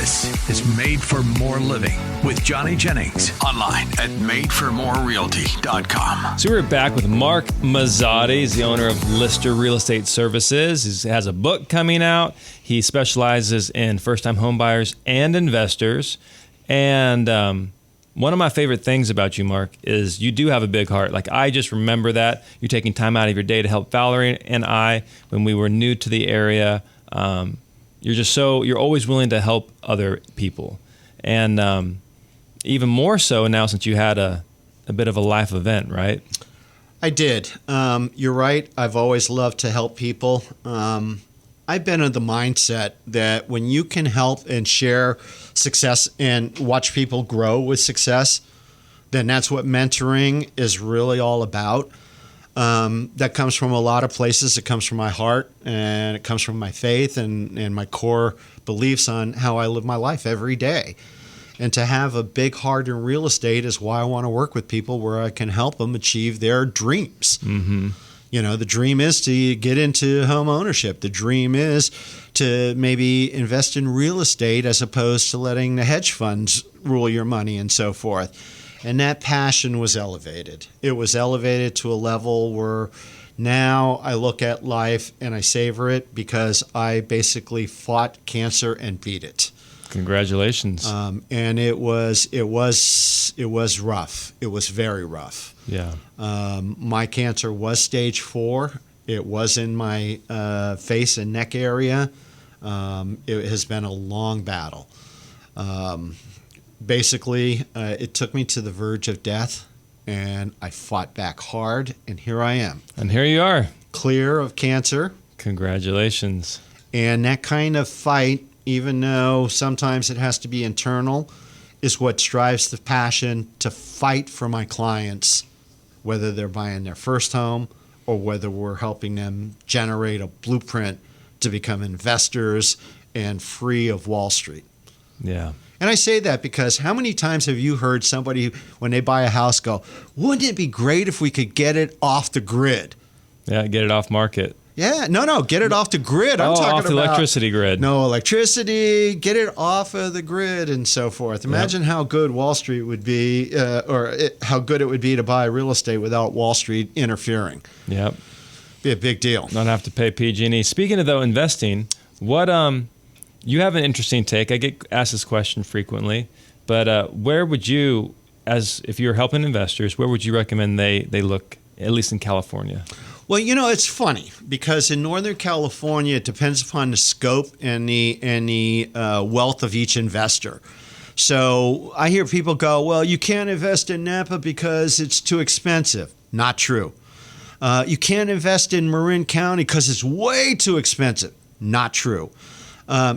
This is Made for More Living with Johnny Jennings. Online at madeformorerealty.com. So we're back with Mark Mazotti. He's the owner of Lister Real Estate Services. He has a book coming out. He specializes in first-time homebuyers and investors. And one of my favorite things about you, Mark, is you do have a big heart. Like, I just remember that. You're taking time out of your day to help Valerie and I when we were new to the area. You're always willing to help other people. And even more so now since you had a bit of a life event, right? I did. You're right. I've always loved to help people. I've been of the mindset that when you can help and share success and watch people grow with success, then that's what mentoring is really all about. That comes from a lot of places. It comes from my heart, and it comes from my faith and my core beliefs on how I live my life every day. And to have a big heart in real estate is why I want to work with people where I can help them achieve their dreams. Mm-hmm. You know, the dream is to get into home ownership. The dream is to maybe invest in real estate as opposed to letting the hedge funds rule your money and so forth. And that passion was elevated. It was elevated to a level where now I look at life and I savor it because I basically fought cancer and beat it. Congratulations. And it was rough. It was very rough. Yeah. My cancer was stage 4. It was in my face and neck area. It has been a long battle. Basically, it took me to the verge of death, and I fought back hard, and here I am. And here you are. Clear of cancer. Congratulations. And that kind of fight, even though sometimes it has to be internal, is what drives the passion to fight for my clients, whether they're buying their first home or whether we're helping them generate a blueprint to become investors and free of Wall Street. Yeah. And I say that because how many times have you heard somebody, when they buy a house, go, wouldn't it be great if we could get it off the grid? Yeah, get it off market. Yeah, no, get it off the grid. I'm talking off the about electricity grid. No electricity, get it off of the grid and so forth. Imagine how good Wall Street would be, how good it would be to buy real estate without Wall Street interfering. Yep. Be a big deal. Not have to pay PG&E. Speaking of, though, investing, what you have an interesting take. I get asked this question frequently, but where would you, as if you're helping investors, where would you recommend they look, at least in California? Well, you know, it's funny because in Northern California, it depends upon the scope and the wealth of each investor. So I hear people go, well, you can't invest in Napa because it's too expensive. Not true. You can't invest in Marin County because it's way too expensive. Not true.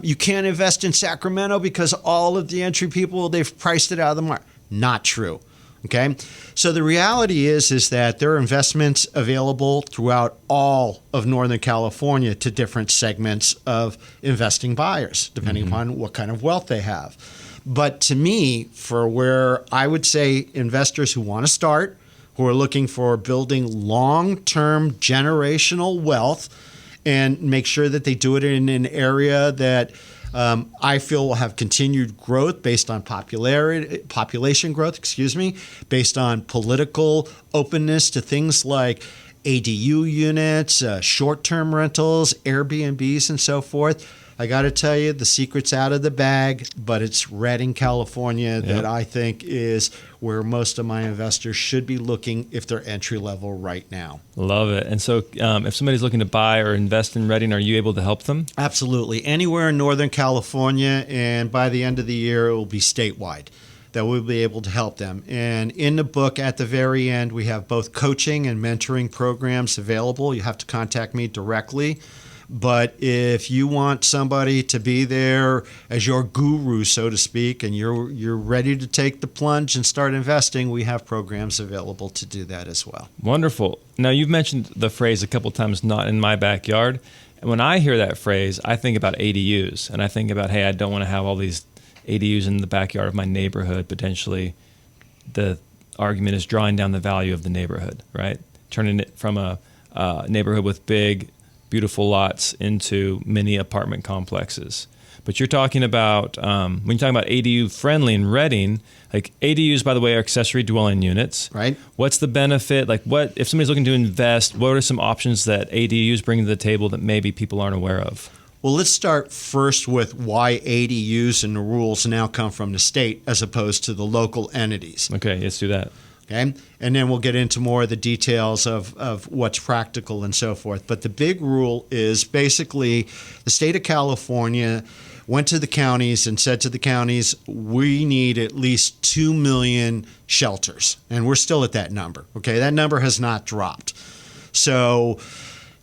You can't invest in Sacramento because all of the entry people, they've priced it out of the market. Not true. Okay, so the reality is that there are investments available throughout all of Northern California to different segments of investing buyers, depending upon what kind of wealth they have. But to me, for where I would say investors who want to start, who are looking for building long-term generational wealth, and make sure that they do it in an area that I feel will have continued growth based on population growth, based on political openness to things like ADU units, short-term rentals, Airbnbs, and so forth. I got to tell you, the secret's out of the bag, but it's red in California that I think is where most of my investors should be looking if they're entry level right now. Love it. And so if somebody's looking to buy or invest in Redding, are you able to help them? Absolutely. Anywhere in Northern California, and by the end of the year, it will be statewide that we'll be able to help them. And in the book, at the very end, we have both coaching and mentoring programs available. You have to contact me directly. But if you want somebody to be there as your guru, so to speak, and you're ready to take the plunge and start investing, we have programs available to do that as well. Wonderful. Now, you've mentioned the phrase a couple times, not in my backyard. And when I hear that phrase, I think about ADUs. And I think about, hey, I don't want to have all these ADUs in the backyard of my neighborhood. Potentially, the argument is drawing down the value of the neighborhood, right? Turning it from a neighborhood with big, beautiful lots into mini apartment complexes. But you're talking about, when you're talking about ADU friendly in Reading, like ADUs, by the way, are accessory dwelling units. Right. What's the benefit? Like what, if somebody's looking to invest, what are some options that ADUs bring to the table that maybe people aren't aware of? Well, let's start first with why ADUs and the rules now come from the state as opposed to the local entities. Okay, let's do that. Okay. And then we'll get into more of the details of what's practical and so forth. But the big rule is basically the state of California went to the counties and said to the counties, we need at least 2 million shelters. And we're still at that number. Okay. That number has not dropped. So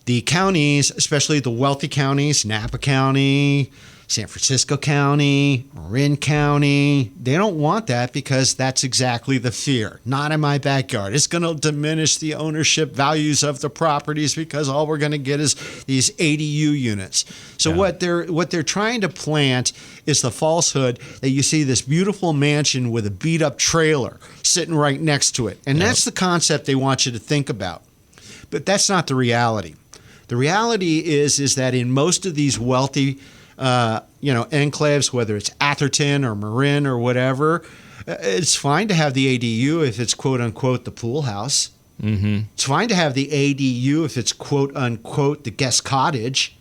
the counties, especially the wealthy counties, Napa County, San Francisco County, Marin County, they don't want that because that's exactly the fear. Not in my backyard. It's going to diminish the ownership values of the properties because all we're going to get is these ADU units. So what they're trying to plant is the falsehood that you see this beautiful mansion with a beat up trailer sitting right next to it. And that's the concept they want you to think about. But that's not the reality. The reality is that in most of these wealthy enclaves, whether it's Atherton or Marin or whatever, it's fine to have the ADU if it's quote unquote the pool house. Mm-hmm. It's fine to have the ADU if it's quote unquote the guest cottage.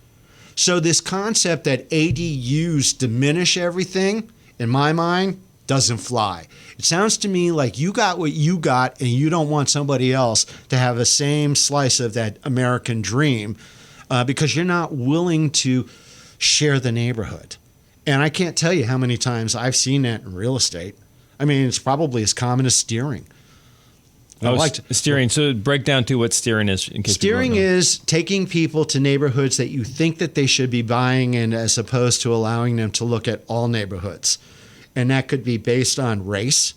So this concept that ADUs diminish everything, in my mind, doesn't fly. It sounds to me like you got what you got and you don't want somebody else to have the same slice of that American dream because you're not willing to share the neighborhood. And I can't tell you how many times I've seen that in real estate. I mean, it's probably as common as steering. Steering. So break down to what steering is. In case steering is taking people to neighborhoods that you think that they should be buying in as opposed to allowing them to look at all neighborhoods. And that could be based on race,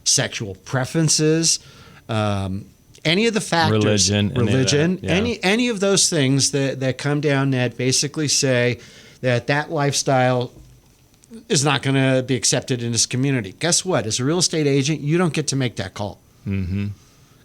sexual preferences, any of the factors, religion, any of those things that come down that basically say that lifestyle is not going to be accepted in this community. Guess what? As a real estate agent, you don't get to make that call. Mm-hmm.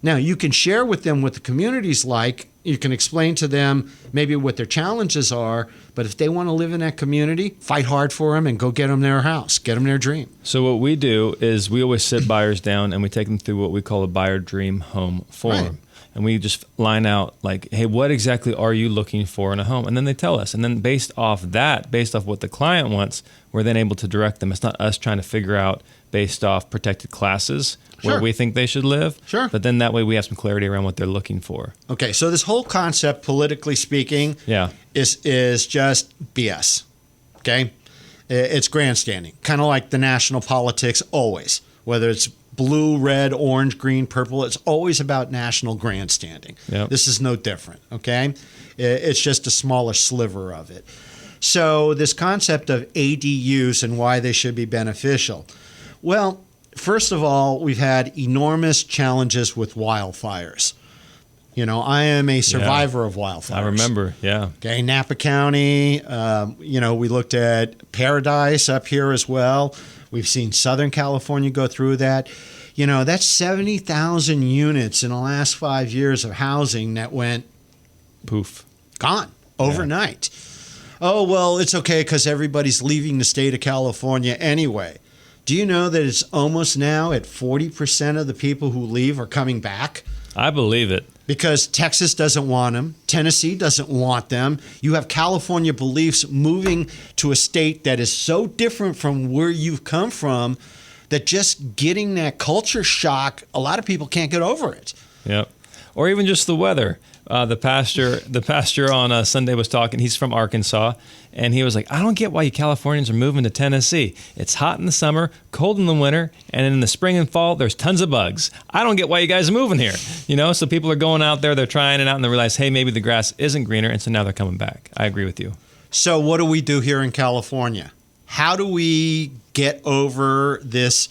Now, you can share with them what the community's like. You can explain to them maybe what their challenges are. But if they want to live in that community, fight hard for them and go get them their house, get them their dream. So what we do is we always sit buyers down and we take them through what we call a buyer dream home form. Right. And we just line out like, hey, what exactly are you looking for in a home? And then they tell us. And then based off what the client wants, we're then able to direct them. It's not us trying to figure out based off protected classes where we think they should live. Sure. But then that way we have some clarity around what they're looking for. Okay, so this whole concept, politically speaking, is just BS. Okay? It's grandstanding, kind of like the national politics always, whether it's blue, red, orange, green, purple. It's always about national grandstanding. Yep. This is no different, okay? It's just a smaller sliver of it. So this concept of ADUs and why they should be beneficial. Well, first of all, we've had enormous challenges with wildfires. You know, I am a survivor of wildfires. I remember, Okay, Napa County, we looked at Paradise up here as well. We've seen Southern California go through that. You know, that's 70,000 units in the last 5 years of housing that went poof, gone overnight. Oh, well, it's okay because everybody's leaving the state of California anyway. Do you know that it's almost now at 40% of the people who leave are coming back? I believe it. Because Texas doesn't want them. Tennessee doesn't want them. You have California beliefs moving to a state that is so different from where you've come from that just getting that culture shock, a lot of people can't get over it. Yep. Or even just the weather. The pastor on Sunday was talking. He's from Arkansas, and he was like, I don't get why you Californians are moving to Tennessee. It's hot in the summer, cold in the winter, and in the spring and fall, there's tons of bugs. I don't get why you guys are moving here. You know, so people are going out there, they're trying it out, and they realize, hey, maybe the grass isn't greener, and so now they're coming back. I agree with you. So what do we do here in California? How do we get over this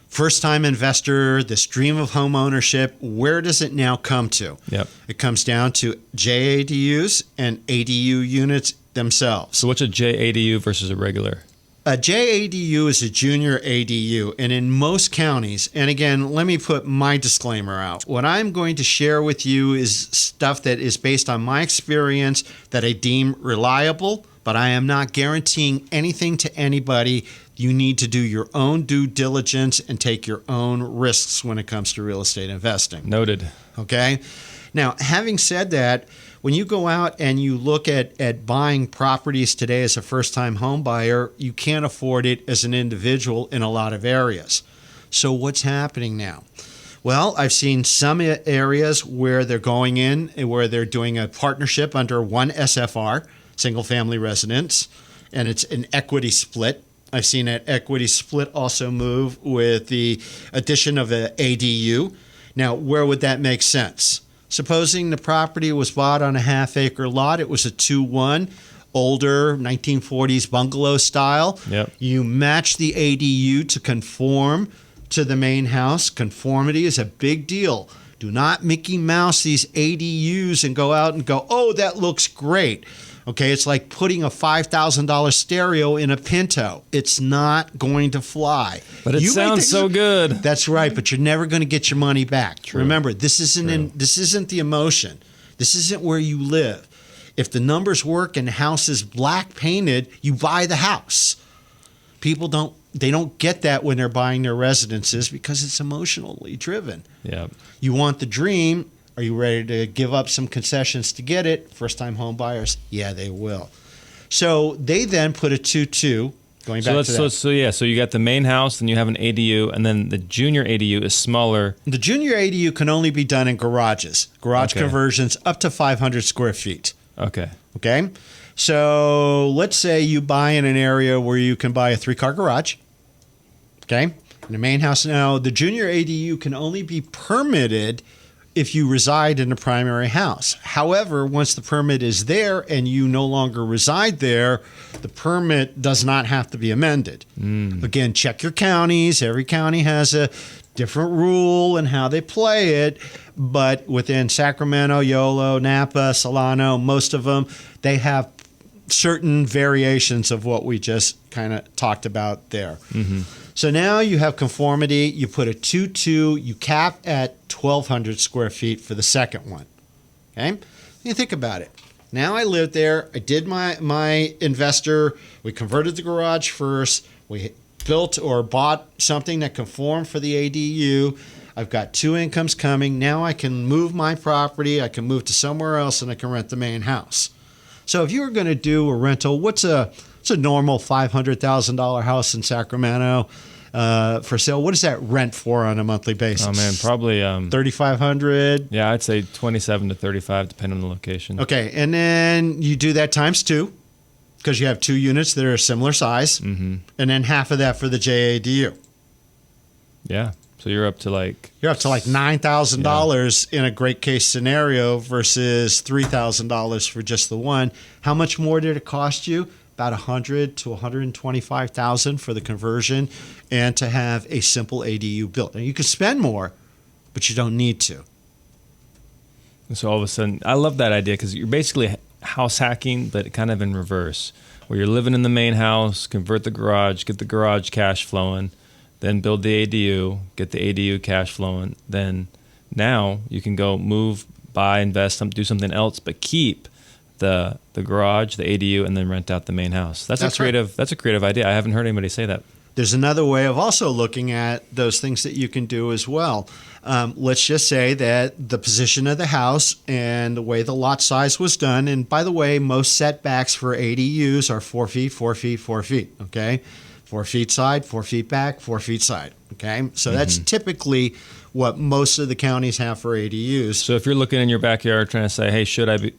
first-time investor, this dream of home ownership? Where does it now come to? Yep. It comes down to JADUs and ADU units themselves. So what's a JADU versus a regular? A JADU is a junior ADU, and in most counties, and again, let me put my disclaimer out. What I'm going to share with you is stuff that is based on my experience that I deem reliable, but I am not guaranteeing anything to anybody. You need to do your own due diligence and take your own risks when it comes to real estate investing. Noted. Okay? Now, having said that, when you go out and you look at buying properties today as a first-time home buyer, you can't afford it as an individual in a lot of areas. So what's happening now? Well, I've seen some areas where they're going in, where they're doing a partnership under one SFR, single-family residence, and it's an equity split. I've seen that equity split also move with the addition of an ADU. Now, where would that make sense? Supposing the property was bought on a half-acre lot, it was a 2-1, older 1940s bungalow style. Yep. You match the ADU to conform to the main house. Conformity is a big deal. Do not Mickey Mouse these ADUs and go out and go, oh, that looks great. Okay, it's like putting a $5,000 stereo in a Pinto. It's not going to fly. But it sounds so good. That's right, but you're never going to get your money back. True. Remember, this isn't the emotion. This isn't where you live. If the numbers work and the house is black painted, you buy the house. People don't get that when they're buying their residences because it's emotionally driven. Yeah. You want the dream. Are you ready to give up some concessions to get it? First-time home buyers, yeah, they will. So they then put a 2-2, going back to that. So you got the main house, then you have an ADU, and then the junior ADU is smaller. The junior ADU can only be done in garages. Garage conversions up to 500 square feet. Okay. Okay? So let's say you buy in an area where you can buy a 3-car garage. Okay? In the main house. Now, the junior ADU can only be permitted if you reside in the primary house. However, once the permit is there and you no longer reside there, the permit does not have to be amended. Again, check your counties. Every county has a different rule and how they play it. But within Sacramento, Yolo, Napa, Solano, most of them, they have certain variations of what we just kind of talked about there. Mm-hmm. So now you have conformity. You put a 2-2. You cap at 1,200 square feet for the second one. Okay? You think about it. Now I lived there. I did my investor. We converted the garage first. We built or bought something that conformed for the ADU. I've got 2 incomes coming. Now I can move my property. I can move to somewhere else, and I can rent the main house. So if you were going to do a rental, what's a normal $500,000 house in Sacramento for sale? What does that rent for on a monthly basis? Oh man, probably $3,500. Yeah, I'd say 27 to 35, depending on the location. Okay, and then you do that times 2 because you have 2 units that are similar size, and then half of that for the JADU. Yeah, so you're up to like $9,000 in a great case scenario versus $3,000 for just the one. How much more did it cost you? About $100,000 to $125,000 for the conversion and to have a simple ADU built. And you can spend more, but you don't need to. And so all of a sudden, I love that idea because you're basically house hacking, but kind of in reverse, where you're living in the main house, convert the garage, get the garage cash flowing, then build the ADU, get the ADU cash flowing. Then now you can go move, buy, invest, do something else, but keep the garage, the ADU, and then rent out the main house. That's a creative idea. I haven't heard anybody say that. There's another way of also looking at those things that you can do as well. Let's just say that the position of the house and the way the lot size was done, and by the way, most setbacks for ADUs are 4 feet, 4 feet, 4 feet, okay? 4 feet side, 4 feet back, 4 feet side, okay? So that's typically what most of the counties have for ADUs. So if you're looking in your backyard trying to say, hey,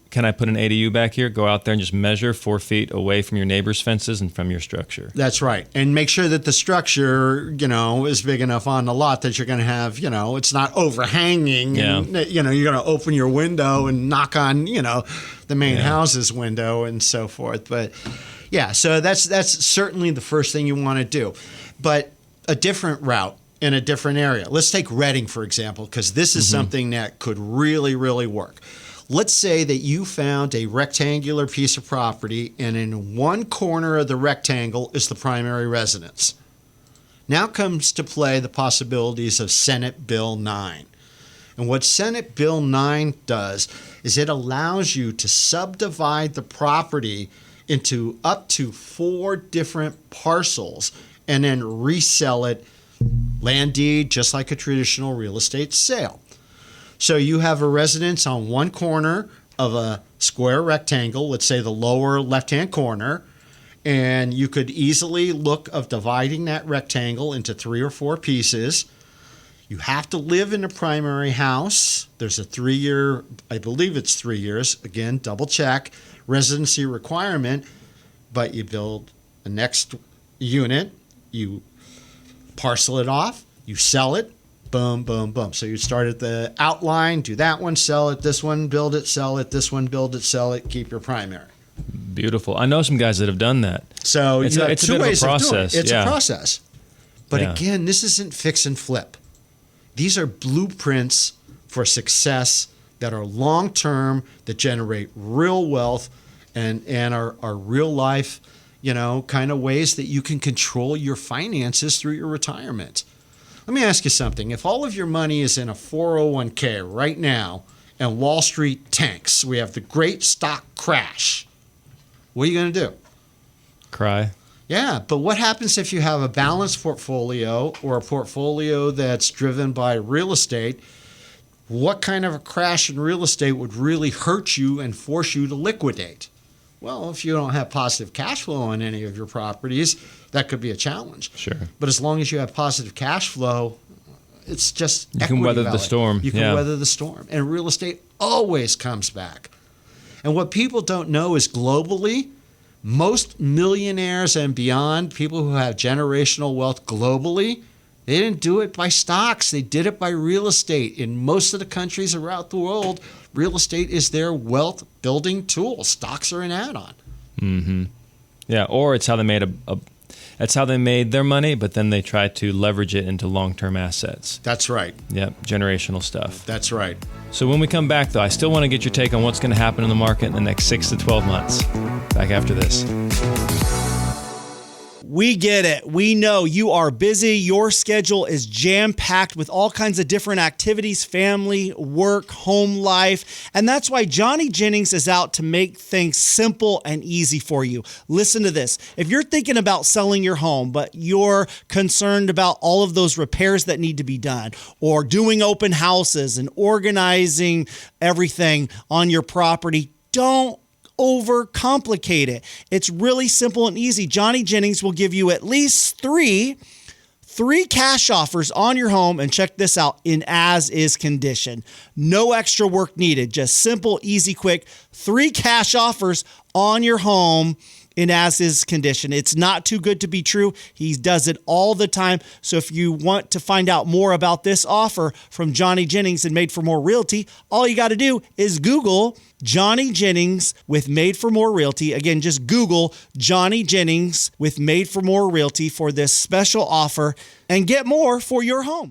can I put an ADU back here? Go out there and just measure 4 feet away from your neighbor's fences and from your structure. That's right. And make sure that the structure, is big enough on the lot that you're going to have, it's not overhanging. Yeah. And, you're going to open your window and knock on, the main house's window and so forth. But yeah, so that's certainly the first thing you want to do. But a different route in a different area. Let's take Redding, for example, because this is something that could really, really work. Let's say that you found a rectangular piece of property, and in one corner of the rectangle is the primary residence. Now comes to play the possibilities of Senate Bill 9. And what Senate Bill 9 does is it allows you to subdivide the property into up to 4 different parcels and then resell it land deed, just like a traditional real estate sale. So you have a residence on one corner of a square rectangle, let's say the lower left-hand corner, and you could easily look of dividing that rectangle into 3 or 4 pieces. You have to live in the primary house. There's a 3-year, I believe it's 3 years, again, double check, residency requirement, but you build a next unit, you parcel it off, you sell it, boom, boom, boom. So you start at the outline, do that one, sell it, this one, build it, sell it, this one, build it, sell it, keep your primary. Beautiful. I know some guys that have done that. So it's you have a 2 bit ways of a of doing process. it. It's yeah. a process. But Yeah. again, this isn't fix and flip. These are blueprints for success that are long-term, that generate real wealth and are real life, kind of ways that you can control your finances through your retirement. Let me ask you something. If all of your money is in a 401k right now and Wall Street tanks, we have the great stock crash, what are you going to do? Cry. Yeah, but what happens if you have a balanced portfolio or a portfolio that's driven by real estate? What kind of a crash in real estate would really hurt you and force you to liquidate? Well, if you don't have positive cash flow on any of your properties, that could be a challenge. Sure. But as long as you have positive cash flow, it's just You can weather the storm. You can weather the storm. And real estate always comes back. And what people don't know is globally, most millionaires and beyond, people who have generational wealth globally, they didn't do it by stocks. They did it by real estate. In most of the countries around the world, real estate is their wealth building tool. Stocks are an add-on. Mm-hmm. Yeah, or it's how they made that's how they made their money, but then they try to leverage it into long-term assets. That's right. Yep, generational stuff. That's right. So when we come back, though, I still want to get your take on what's going to happen in the market in the next 6 to 12 months. Back after this. We get it. We know you are busy. Your schedule is jam-packed with all kinds of different activities, family, work, home life. And that's why Johnny Jennings is out to make things simple and easy for you. Listen to this. If you're thinking about selling your home, but you're concerned about all of those repairs that need to be done, or doing open houses and organizing everything on your property, don't overcomplicate it. It's really simple and easy. Johnny Jennings will give you at least three cash offers on your home, and check this out, in as-is condition. No extra work needed. Just simple, easy, quick. 3 cash offers on your home in as-is condition. It's not too good to be true. He does it all the time. So if you want to find out more about this offer from Johnny Jennings and Made for More Realty, all you got to do is Google Johnny Jennings with Made for More Realty. Again, just Google Johnny Jennings with Made for More Realty for this special offer and get more for your home.